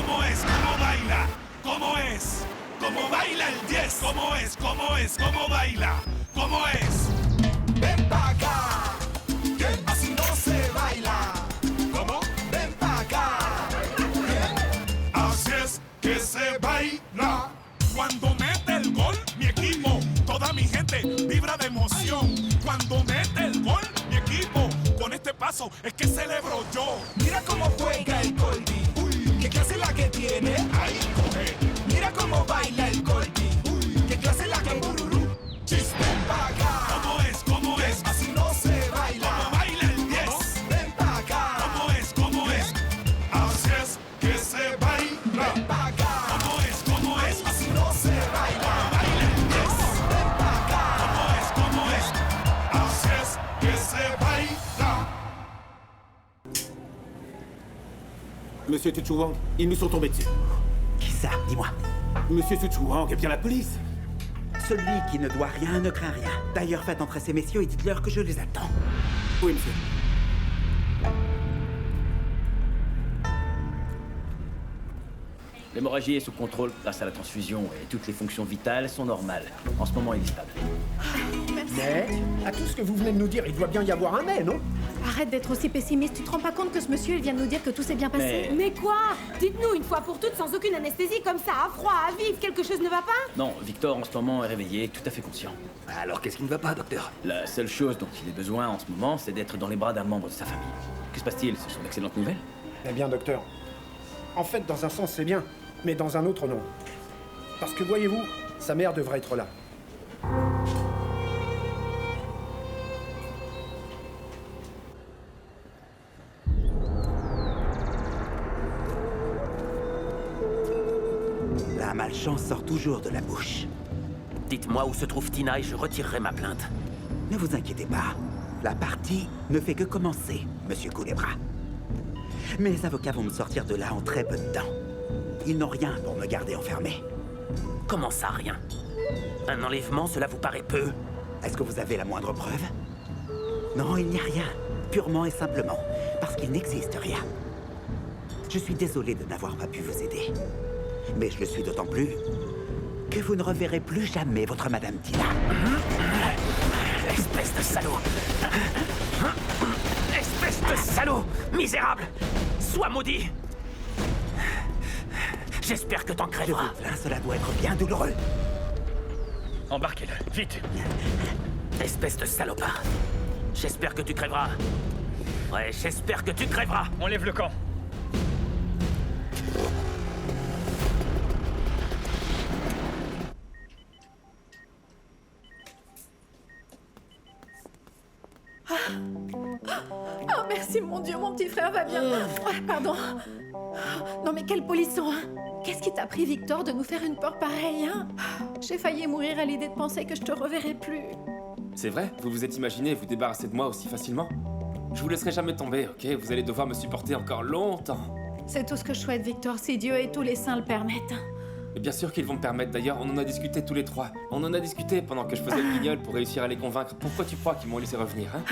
¿Cómo es? ¿Cómo baila? ¿Cómo es? ¿Cómo baila el 10? ¿Cómo es? ¿Cómo es? ¿Cómo baila? ¿Cómo es? Ven pa' acá, que así no se baila. ¿Cómo? Ven pa' acá. Así es que se baila. Cuando mete el gol, mi equipo, toda mi gente vibra de emoción. Cuando mete el gol, mi equipo, con este paso es que celebro yo. Mira cómo juega el Goldie. Uy, qué clase la que tiene. Ahí coge. Mira cómo baila el Goldie. Uy, qué clase la que bururú. Chiste. Ven pa' acá. ¿Cómo es? ¿Cómo es? Así no se baila. ¿Cómo baila el 10? Ven pa' acá. ¿Cómo es? ¿Cómo es? Así es que se baila. Ven pa' acá. ¿Cómo es? ¿Cómo es? Así no se baila. Baila el 10. Ven pa' acá. ¿Cómo es? ¿Cómo es? Así es que se baila. Monsieur Tuchouang, ils nous sont tombés dessus. Qui ça? Dis-moi. Monsieur Tuchouang, et bien la police. Celui qui ne doit rien ne craint rien. D'ailleurs, faites entrer ces messieurs et dites-leur que je les attends. Oui, monsieur. L'hémorragie est sous contrôle grâce à la transfusion et toutes les fonctions vitales sont normales. En ce moment, il est stable. Mais, à tout ce que vous venez de nous dire, il doit bien y avoir un mais, non? Arrête d'être aussi pessimiste, tu te rends pas compte que ce monsieur il vient de nous dire que tout s'est bien passé? Mais- Mais quoi? Dites-nous une fois pour toutes, sans aucune anesthésie, comme ça, à froid, à vif, quelque chose ne va pas? Non, Victor en ce moment est réveillé, tout à fait conscient. Alors qu'est-ce qui ne va pas, docteur? La seule chose dont il ait besoin en ce moment, c'est d'être dans les bras d'un membre de sa famille. Que se passe-t-il? Ce sont d'excellentes nouvelles? Eh bien, docteur. En fait, dans un sens, c'est bien, mais dans un autre, non. Parce que, voyez-vous, sa mère devrait être là. La malchance sort toujours de la bouche. Dites-moi où se trouve Tina et je retirerai ma plainte. Ne vous inquiétez pas. La partie ne fait que commencer, monsieur Culebra. Mes avocats vont me sortir de là en très peu de temps. Ils n'ont rien pour me garder enfermé. Comment ça, rien? Un enlèvement, cela vous paraît peu? Est-ce que vous avez la moindre preuve? Non, il n'y a rien. Purement et simplement. Parce qu'il n'existe rien. Je suis désolé de n'avoir pas pu vous aider. Mais je le suis d'autant plus que vous ne reverrez plus jamais votre Madame Tina. Espèce de salaud! Espèce de salaud! Misérable! Sois maudit! J'espère que t'en Le crèveras. Vauvelin, cela doit être bien douloureux. Embarquez-le, vite! Espèce de salopard. J'espère que tu crèveras. Ouais, j'espère que tu crèveras. On lève le camp! Oh merci mon Dieu, mon petit frère va bien. Ah, pardon. Non mais quel polisson, hein. Qu'est-ce qui t'a pris, Victor, de nous faire une peur pareille, hein? J'ai failli mourir à l'idée de penser que je te reverrai plus. C'est vrai? Vous vous êtes imaginé vous débarrasser de moi aussi facilement? Je vous laisserai jamais tomber, ok? Vous allez devoir me supporter encore longtemps. C'est tout ce que je souhaite, Victor, si Dieu et tous les saints le permettent. Et bien sûr qu'ils vont me permettre, d'ailleurs, on en a discuté tous les trois. On en a discuté pendant que je faisais le guignol pour réussir à les convaincre. Pourquoi tu crois qu'ils m'ont laissé revenir, hein?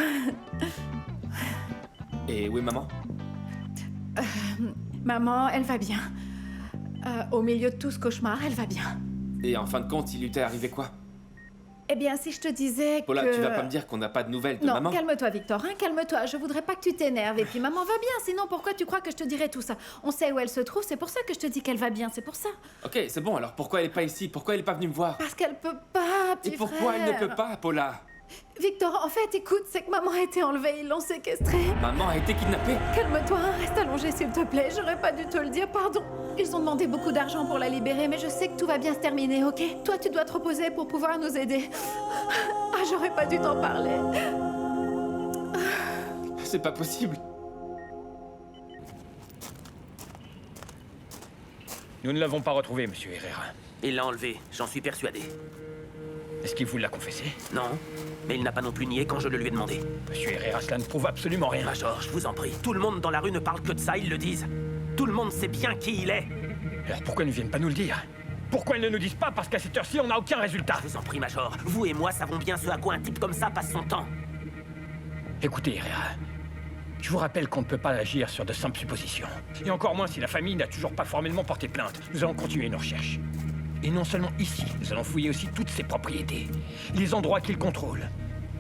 Et oui, maman? Maman, elle va bien. Au milieu de tout ce cauchemar, elle va bien. Et en fin de compte, il lui était arrivé quoi? Eh bien, si je te disais Paula, que... tu vas pas me dire qu'on n'a pas de nouvelles de Non, maman? calme-toi, Victor, hein, calme-toi. Je voudrais pas que tu t'énerves. Et puis, maman va bien, sinon pourquoi tu crois que je te dirais tout ça? On sait où elle se trouve, c'est pour ça que je te dis qu'elle va bien, c'est pour ça. Ok, c'est bon, alors pourquoi elle est pas ici? Pourquoi elle est pas venue me voir? Parce qu'elle peut pas, petit Et pourquoi elle ne frère. peut pas, Paula? Victor, en fait, écoute, c'est que maman a été enlevée, ils l'ont séquestrée. Maman a été kidnappée? Calme-toi, reste allongé s'il te plaît, j'aurais pas dû te le dire, pardon. Ils ont demandé beaucoup d'argent pour la libérer, mais je sais que tout va bien se terminer, ok? Toi, tu dois te reposer pour pouvoir nous aider. Ah, j'aurais pas dû t'en parler. C'est pas possible. Nous ne l'avons pas retrouvé, monsieur Herrera. Il l'a enlevé, j'en suis persuadé. Est-ce qu'il vous l'a confessé? Non, mais il n'a pas non plus nié quand je le lui ai demandé. Monsieur Herrera, cela ne prouve absolument rien. Major, je vous en prie. Tout le monde dans la rue ne parle que de ça, ils le disent. Tout le monde sait bien qui il est. Alors pourquoi ils ne viennent pas nous le dire? Pourquoi ils ne nous disent pas? Parce qu'à cette heure-ci, on n'a aucun résultat. Je vous en prie, Major. Vous et moi savons bien ce à quoi un type comme ça passe son temps. Écoutez, Herrera, Je vous rappelle qu'on ne peut pas agir sur de simples suppositions. Et encore moins si la famille n'a toujours pas formellement porté plainte. Nous allons continuer nos recherches. Et non seulement ici, nous allons fouiller aussi toutes ses propriétés, les endroits qu'il contrôle.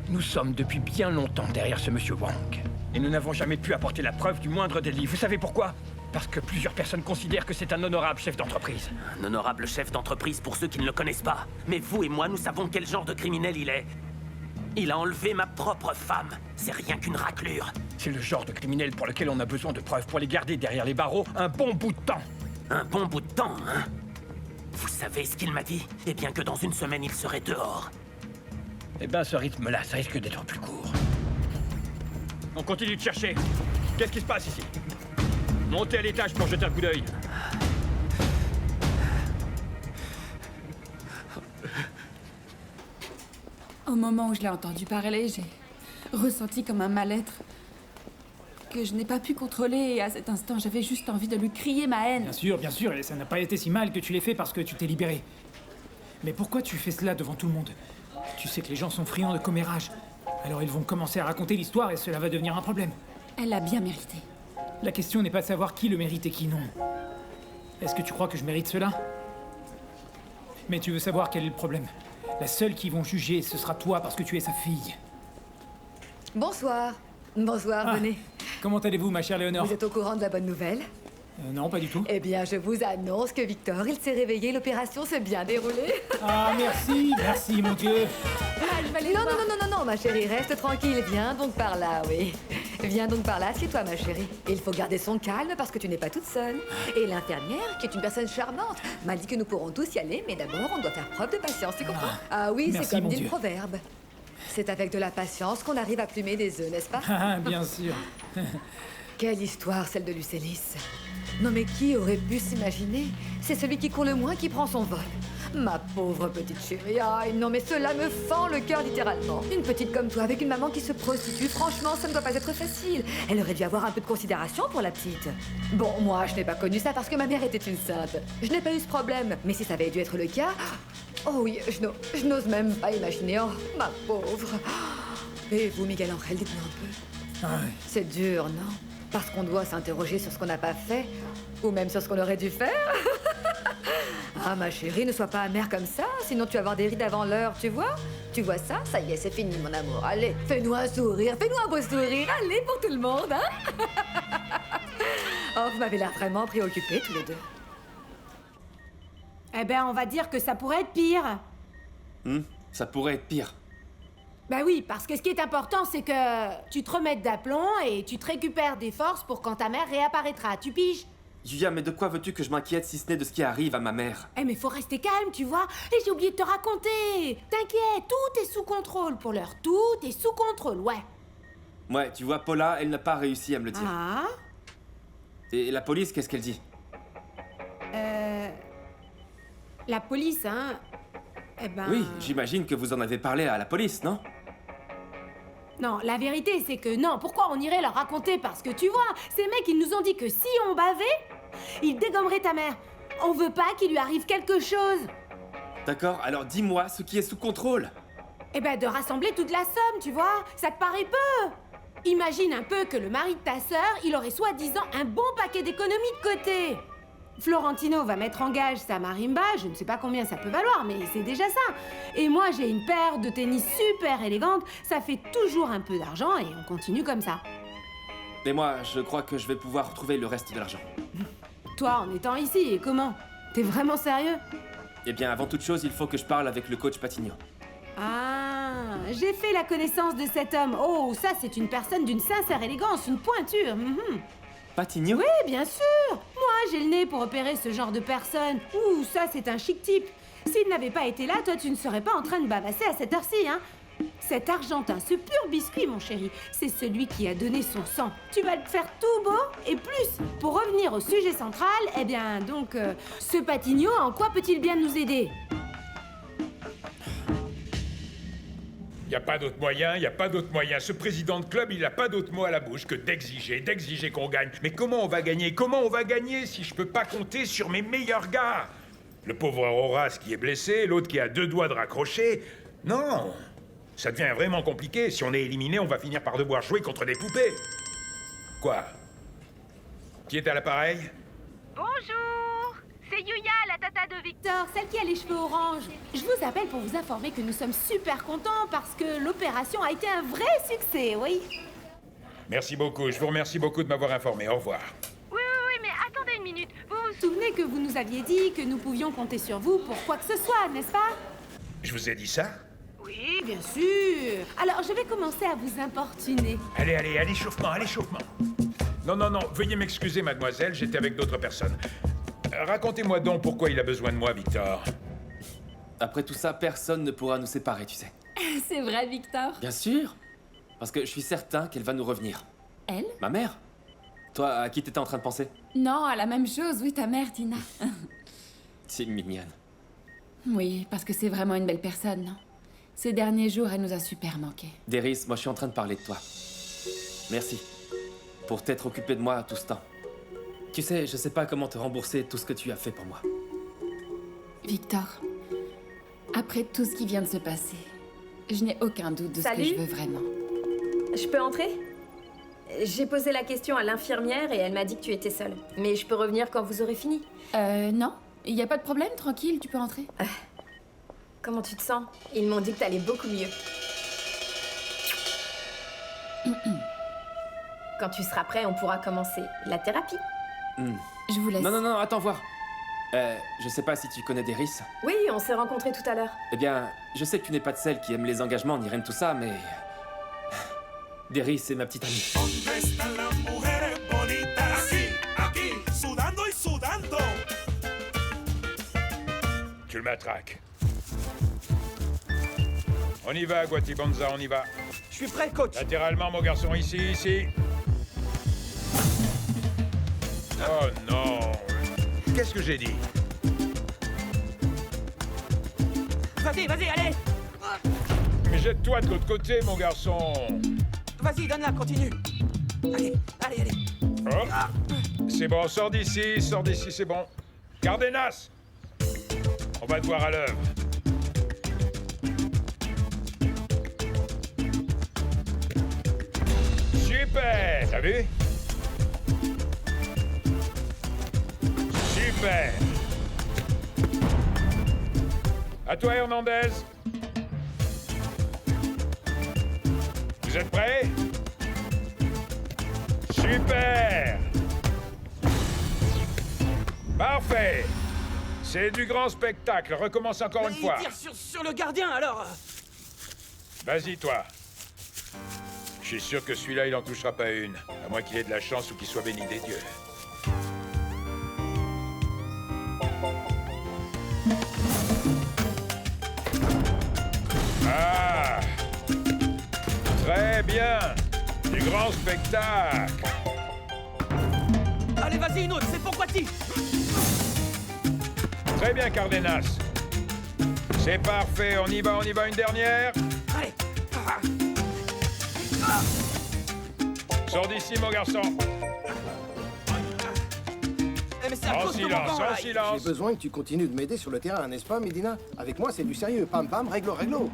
Nous sommes depuis bien longtemps derrière ce monsieur Wang. Et nous n'avons jamais pu apporter la preuve du moindre délit. Vous savez pourquoi? Parce que plusieurs personnes considèrent que c'est un honorable chef d'entreprise. Un honorable chef d'entreprise pour ceux qui ne le connaissent pas. Mais vous et moi, nous savons quel genre de criminel il est. Il a enlevé ma propre femme. C'est rien qu'une raclure. C'est le genre de criminel pour lequel on a besoin de preuves pour les garder derrière les barreaux un bon bout de temps. Un bon bout de temps, hein? Vous savez ce qu'il m'a dit? Eh bien que dans une semaine, il serait dehors. Eh ben, ce rythme-là, ça risque d'être plus court. On continue de chercher. Qu'est-ce qui se passe ici? Montez à l'étage pour jeter un coup d'œil. Au moment où je l'ai entendu parler, j'ai ressenti comme un mal-être que je n'ai pas pu contrôler, et à cet instant, j'avais juste envie de lui crier ma haine. Bien sûr, et ça n'a pas été si mal que tu l'aies fait parce que tu t'es libéré. Mais pourquoi tu fais cela devant tout le monde? Tu sais que les gens sont friands de commérage. Alors ils vont commencer à raconter l'histoire et cela va devenir un problème. Elle l'a bien mérité. La question n'est pas de savoir qui le mérite et qui non. Est-ce que tu crois que je mérite cela? Mais tu veux savoir quel est le problème? La seule qu'ils vont juger, ce sera toi parce que tu es sa fille. Bonsoir. Bonsoir, venez. Comment allez-vous, ma chère Léonore? Vous êtes au courant de la bonne nouvelle? Non, pas du tout. Eh bien, je vous annonce que Victor, il s'est réveillé, l'opération s'est bien déroulée. Ah, merci, mon Dieu. Ah, je vais aller non, ma chérie, reste tranquille. Viens donc par là, oui. Viens donc par là, assieds-toi, ma chérie. Il faut garder son calme parce que tu n'es pas toute seule. Et l'infirmière, qui est une personne charmante, m'a dit que nous pourrons tous y aller, mais d'abord, on doit faire preuve de patience, tu comprends? Ah oui, c'est comme dit le proverbe. C'est avec de la patience qu'on arrive à plumer des œufs, n'est-ce pas? Ah, bien sûr. Quelle histoire, celle de Lucélis. Non mais qui aurait pu s'imaginer? C'est celui qui court le moins qui prend son vol. Ma pauvre petite chérie. Aïe, non mais cela me fend le cœur littéralement. Une petite comme toi avec une maman qui se prostitue, franchement, ça ne doit pas être facile. Elle aurait dû avoir un peu de considération pour la petite. Bon, moi, je n'ai pas connu ça parce que ma mère était une sainte. Je n'ai pas eu ce problème. Mais si ça avait dû être le cas... Oh oui, je n'ose même pas imaginer. Oh, ma pauvre. Et vous, Miguel Angel, dites-moi un peu. C'est dur, non? Parce qu'on doit s'interroger sur ce qu'on n'a pas fait, ou même sur ce qu'on aurait dû faire. Ah, ma chérie, ne sois pas amère comme ça, sinon tu vas avoir des rides avant l'heure, tu vois? Tu vois ça? Ça y est, c'est fini, mon amour. Allez, fais-nous un sourire, fais-nous un beau sourire, allez, pour tout le monde, hein? Oh, vous m'avez l'air vraiment préoccupés, tous les deux. Eh ben, on va dire que ça pourrait être pire. Ça pourrait être pire. Bah oui, parce que ce qui est important, c'est que tu te remettes d'aplomb et tu te récupères des forces pour quand ta mère réapparaîtra, tu piges? Yuya, mais de quoi veux-tu que je m'inquiète si ce n'est de ce qui arrive à ma mère? Eh mais faut rester calme, tu vois? Et j'ai oublié de te raconter. T'inquiète, tout est sous contrôle pour l'heure, tout est sous contrôle, ouais. Ouais, tu vois, Paula, elle n'a pas réussi à me le dire. Ah? Et la police, qu'est-ce qu'elle dit? La police, hein? Eh ben... Oui, j'imagine que vous en avez parlé à la police, non? Non, la vérité, c'est que non, pourquoi on irait leur raconter? Parce que tu vois, ces mecs, ils nous ont dit que si on bavait, ils dégommeraient ta mère. On veut pas qu'il lui arrive quelque chose. D'accord, alors dis-moi ce qui est sous contrôle. Eh ben, de rassembler toute la somme, tu vois? Ça te paraît peu? Imagine un peu que le mari de ta sœur, il aurait soi-disant un bon paquet d'économies de côté. Florentino va mettre en gage sa marimba, je ne sais pas combien ça peut valoir, mais c'est déjà ça. Et moi, j'ai une paire de tennis super élégante, ça fait toujours un peu d'argent et on continue comme ça. Et moi, je crois que je vais pouvoir retrouver le reste de l'argent. Toi, en étant ici, et comment? T'es vraiment sérieux? Eh bien, avant toute chose, il faut que je parle avec le coach Patigno. Ah, j'ai fait la connaissance de cet homme. Oh, ça, c'est une personne d'une sincère élégance, une pointure. Patigno? Oui, bien sûr. Moi, j'ai le nez pour opérer ce genre de personne. Ouh, ça, c'est un chic type. S'il n'avait pas été là, toi, tu ne serais pas en train de bavasser à cette heure-ci, hein. Cet Argentin, ce pur biscuit, mon chéri, c'est celui qui a donné son sang. Tu vas le faire tout beau et plus. Pour revenir au sujet central, eh bien, donc, ce Patigno, en quoi peut-il bien nous aider? Il n'y a pas d'autre moyen, il n'y a pas d'autre moyen. Ce président de club, il n'a pas d'autre mot à la bouche que d'exiger qu'on gagne. Mais comment on va gagner? Comment on va gagner si je peux pas compter sur mes meilleurs gars? Le pauvre Horace qui est blessé, l'autre qui a 2 doigts de raccrocher. Non, ça devient vraiment compliqué. Si on est éliminé, on va finir par devoir jouer contre des poupées. Quoi? Qui est à l'appareil? Bonjour, c'est Yuya, la tata de Victor, celle qui a les cheveux orange. Je vous appelle pour vous informer que nous sommes super contents parce que l'opération a été un vrai succès, oui. Merci beaucoup, je vous remercie beaucoup de m'avoir informé. Au revoir. Oui, mais attendez une minute. Vous vous souvenez que vous nous aviez dit que nous pouvions compter sur vous pour quoi que ce soit, n'est-ce pas? Je vous ai dit ça? Oui, bien sûr. Alors, je vais commencer à vous importuner. Allez, à l'échauffement, à l'échauffement. Non, veuillez m'excuser, mademoiselle, j'étais avec d'autres personnes. Racontez-moi donc pourquoi il a besoin de moi, Victor. Après tout ça, personne ne pourra nous séparer, tu sais. C'est vrai, Victor. Bien sûr. Parce que je suis certain qu'elle va nous revenir. Elle? Ma mère? Toi, à qui t'étais en train de penser? Non, à la même chose, oui, ta mère, Tina. C'est mignonne. Oui, parce que c'est vraiment une belle personne, non? Ces derniers jours, elle nous a super manqué. Déris, moi je suis en train de parler de toi. Merci. Pour t'être occupé de moi tout ce temps. Tu sais, je sais pas comment te rembourser tout ce que tu as fait pour moi. Victor, après tout ce qui vient de se passer, je n'ai aucun doute de Salut. ce que je veux vraiment. Je peux entrer? J'ai posé la question à l'infirmière et elle m'a dit que tu étais seule. Mais je peux revenir quand vous aurez fini. Non, il n'y a pas de problème, tranquille, tu peux entrer. Comment tu te sens? Ils m'ont dit que t'allais beaucoup mieux. Quand tu seras prêt, on pourra commencer la thérapie. Je vous laisse. Non, attends voir. Je sais pas si tu connais Déris. Oui, on s'est rencontrés tout à l'heure. Eh bien, je sais que tu n'es pas de celle qui aime les engagements ni rien de tout ça, mais... Déris, c'est ma petite amie. ¿Dónde están las mujeres bonitas? Aquí, sudando y sudando. Tu le matraques. On y va, Guatibonza, on y va. Je suis prêt, coach. Latéralement, mon garçon, ici. Oh non. Qu'est-ce que j'ai dit? Vas-y, allez. Mais jette-toi de l'autre côté, mon garçon. Vas-y, donne-la, continue. Allez. Oh. C'est bon, sors d'ici, c'est bon. Cardenas, on va te voir à l'œuvre. Super, t'as vu? Super. À toi, Hernandez. Vous êtes prêts? Super. Parfait. C'est du grand spectacle. Recommence encore une fois. Il tire sur le gardien, alors. Vas-y, toi. Je suis sûr que celui-là, il en touchera pas une. À moins qu'il ait de la chance ou qu'il soit béni des dieux. Ah! Très bien! Du grand spectacle! Allez, vas-y, une autre, c'est pour Quati. Très bien, Cardenas. C'est parfait, on y va une dernière. Allez. Sors d'ici, mon garçon. Mais c'est à En cause de mon silence, banc, là. en silence. J'ai besoin que tu continues de m'aider sur le terrain, n'est-ce pas, Medina? Avec moi, c'est du sérieux. Pam, pam, réglo.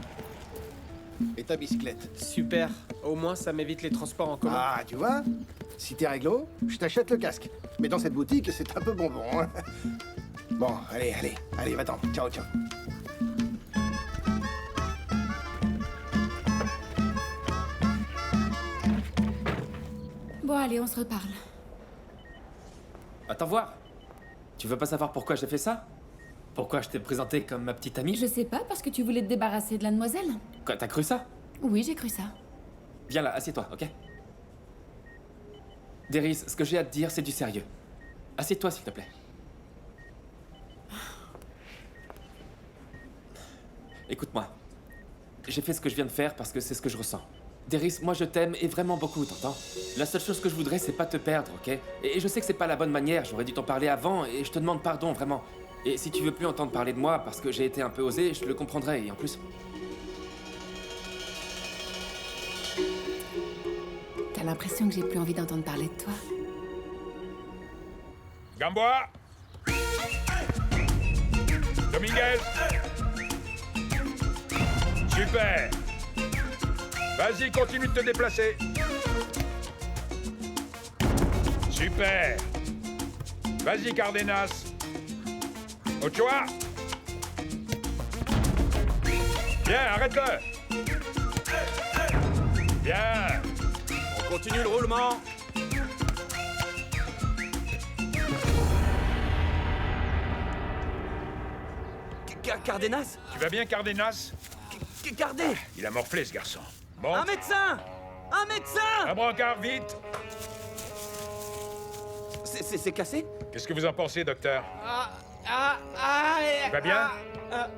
Et ta bicyclette? Super. Au moins, ça m'évite les transports en commun. Ah, tu vois? Si t'es réglo, je t'achète le casque. Mais dans cette boutique, c'est un peu bonbon. Hein. Bon, allez, va-t'en. Ciao. Bon, allez, on se reparle. Attends voir. Tu veux pas savoir pourquoi j'ai fait ça? Pourquoi je t'ai présenté comme ma petite amie? Je sais pas, parce que tu voulais te débarrasser de la demoiselle. Quoi, t'as cru ça? Oui, j'ai cru ça. Viens là, assieds-toi, ok? Déris, ce que j'ai à te dire, c'est du sérieux. Assieds-toi, s'il te plaît. Écoute-moi. J'ai fait ce que je viens de faire parce que c'est ce que je ressens. Déris, moi je t'aime et vraiment beaucoup, t'entends? La seule chose que je voudrais, c'est pas te perdre, ok? Et je sais que c'est pas la bonne manière, j'aurais dû t'en parler avant et je te demande pardon, vraiment. Et si tu veux plus entendre parler de moi parce que j'ai été un peu osé, je le comprendrai et en plus... T'as l'impression que j'ai plus envie d'entendre parler de toi? Gamboa! Dominguez! Super! Vas-y, continue de te déplacer. Super. Vas-y, Cardenas. Ochoa. Bien, arrête-le. Bien. On continue le roulement. Cardenas? Tu vas bien, Cardenas? Cardé! Il a morflé, ce garçon. Bon. Un médecin! Un médecin! Un brancard, vite! C'est cassé? Qu'est-ce que vous en pensez, docteur? Tu vas bien?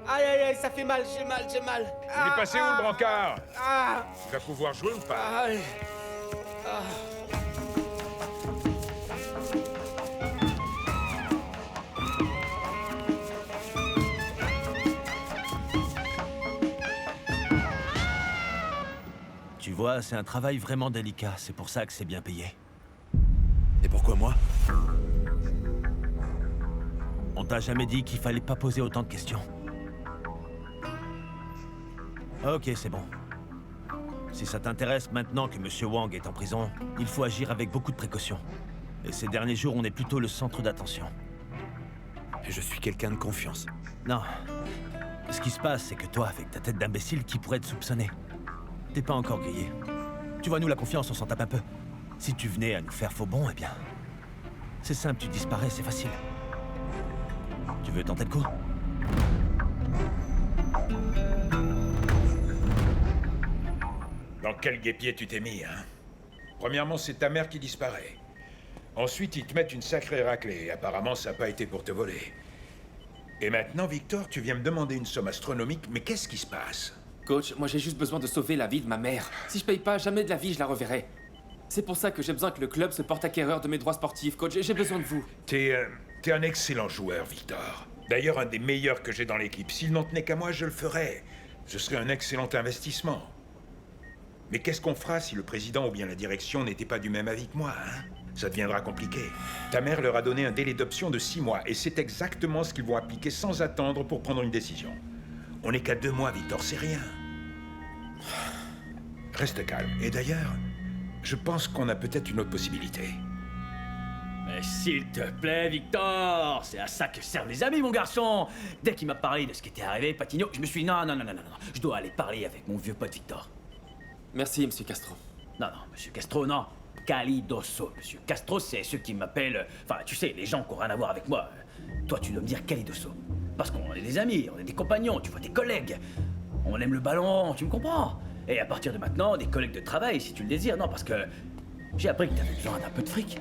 Aïe, ça fait mal, j'ai mal. Il est passé où, le brancard? Il va pouvoir jouer ou pas? Tu vois, c'est un travail vraiment délicat, c'est pour ça que c'est bien payé. Et pourquoi moi? On t'a jamais dit qu'il fallait pas poser autant de questions. Ok, c'est bon. Si ça t'intéresse maintenant que Monsieur Wang est en prison, il faut agir avec beaucoup de précaution. Et ces derniers jours, on est plutôt le centre d'attention. Et je suis quelqu'un de confiance. Non. Ce qui se passe, c'est que toi, avec ta tête d'imbécile, qui pourrait te soupçonner? T'es pas encore grillé. Tu vois, nous, la confiance, on s'en tape un peu. Si tu venais à nous faire faux bon, eh bien... C'est simple, tu disparais, c'est facile. Tu veux tenter le coup? Dans quel guêpier tu t'es mis, hein? Premièrement, c'est ta mère qui disparaît. Ensuite, ils te mettent une sacrée raclée. Et apparemment, ça n'a pas été pour te voler. Et maintenant, Victor, tu viens me demander une somme astronomique, mais qu'est-ce qui se passe? Coach, moi j'ai juste besoin de sauver la vie de ma mère. Si je paye pas, jamais de la vie je la reverrai. C'est pour ça que j'ai besoin que le club se porte acquéreur de mes droits sportifs, coach. J'ai besoin de vous. T'es un excellent joueur, Victor. D'ailleurs, un des meilleurs que j'ai dans l'équipe. S'il n'en tenait qu'à moi, je le ferais. Ce serait un excellent investissement. Mais qu'est-ce qu'on fera si le président ou bien la direction n'était pas du même avis que moi, hein? Ça deviendra compliqué. Ta mère leur a donné un délai d'option de 6 mois, et c'est exactement ce qu'ils vont appliquer sans attendre pour prendre une décision. On n'est qu'à 2 mois, Victor, c'est rien. Reste calme. Et d'ailleurs, je pense qu'on a peut-être une autre possibilité. Mais s'il te plaît, Victor, c'est à ça que servent les amis, mon garçon. Dès qu'il m'a parlé de ce qui était arrivé, Patino, je me suis dit non, je dois aller parler avec mon vieux pote Victor. Merci, monsieur Castro. Non, monsieur Castro, non. Calidoso, monsieur Castro, c'est ceux qui m'appellent... Enfin, tu sais, les gens qui n'ont rien à voir avec moi. Toi, tu dois me dire Calidoso. Parce qu'on est des amis, on est des compagnons, tu vois, des collègues. On aime le ballon, tu me comprends? Et à partir de maintenant, des collègues de travail, si tu le désires. Non, parce que j'ai appris que tu avais besoin d'un peu de fric.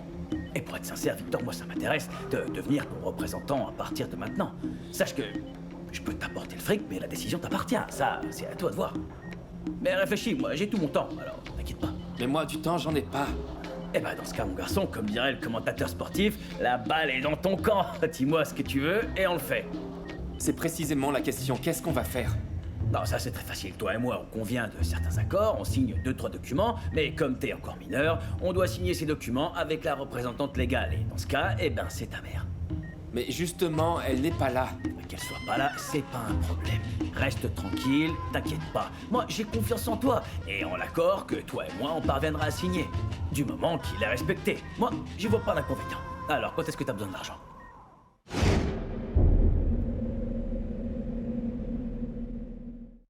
Et pour être sincère, Victor, moi, ça m'intéresse de devenir ton représentant à partir de maintenant. Sache que je peux t'apporter le fric, mais la décision t'appartient. Ça, c'est à toi de voir. Mais réfléchis, moi, j'ai tout mon temps, alors t'inquiète pas. Mais moi, du temps, j'en ai pas. Eh ben, dans ce cas, mon garçon, comme dirait le commentateur sportif, la balle est dans ton camp. Dis-moi ce que tu veux et on le fait. C'est précisément la question. Qu'est-ce qu'on va faire? Non, ça c'est très facile. Toi et moi, on convient de certains accords, on signe 2-3 documents, mais comme t'es encore mineur, on doit signer ces documents avec la représentante légale. Et dans ce cas, eh ben, c'est ta mère. Mais justement, elle n'est pas là. Qu'elle soit pas là, c'est pas un problème. Reste tranquille, t'inquiète pas. Moi, j'ai confiance en toi. Et en l'accord que toi et moi, on parviendra à signer. Du moment qu'il est respecté. Moi, j'y vois pas d'inconvénient. Alors, quand est-ce que t'as besoin d'argent?